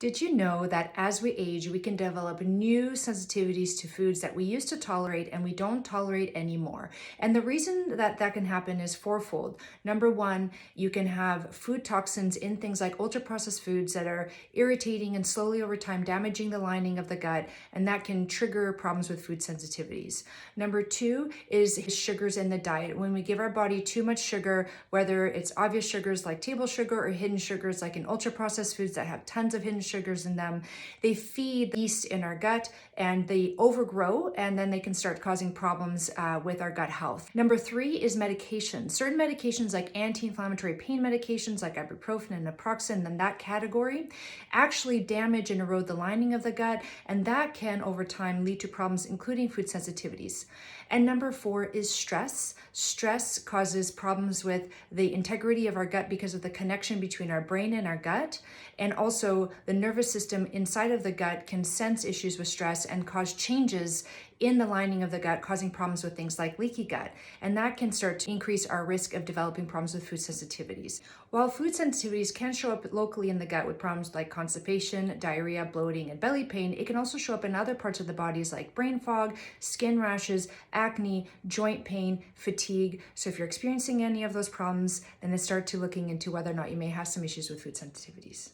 Did you know that as we age, we can develop new sensitivities to foods that we used to tolerate and we don't tolerate anymore? And the reason that that can happen is fourfold. Number one, you can have food toxins in things like ultra processed foods that are irritating and slowly over time damaging the lining of the gut, and that can trigger problems with food sensitivities. Number two is sugars in the diet. When we give our body too much sugar, whether it's obvious sugars like table sugar or hidden sugars like in ultra processed foods that have tons of hidden sugars in them, they feed yeast in our gut and they overgrow, and then they can start causing problems with our gut health. Number three is medications. Certain medications like anti-inflammatory pain medications like ibuprofen and naproxen in that category actually damage and erode the lining of the gut, and that can over time lead to problems including food sensitivities. And number four is stress. Stress causes problems with the integrity of our gut because of the connection between our brain and our gut. And also the nervous system inside of the gut can sense issues with stress and cause changes in the lining of the gut, causing problems with things like leaky gut. And that can start to increase our risk of developing problems with food sensitivities. While food sensitivities can show up locally in the gut with problems like constipation, diarrhea, bloating, and belly pain, it can also show up in other parts of the bodies like brain fog, skin rashes, acne, joint pain, fatigue. So if you're experiencing any of those problems, then start to looking into whether or not you may have some issues with food sensitivities.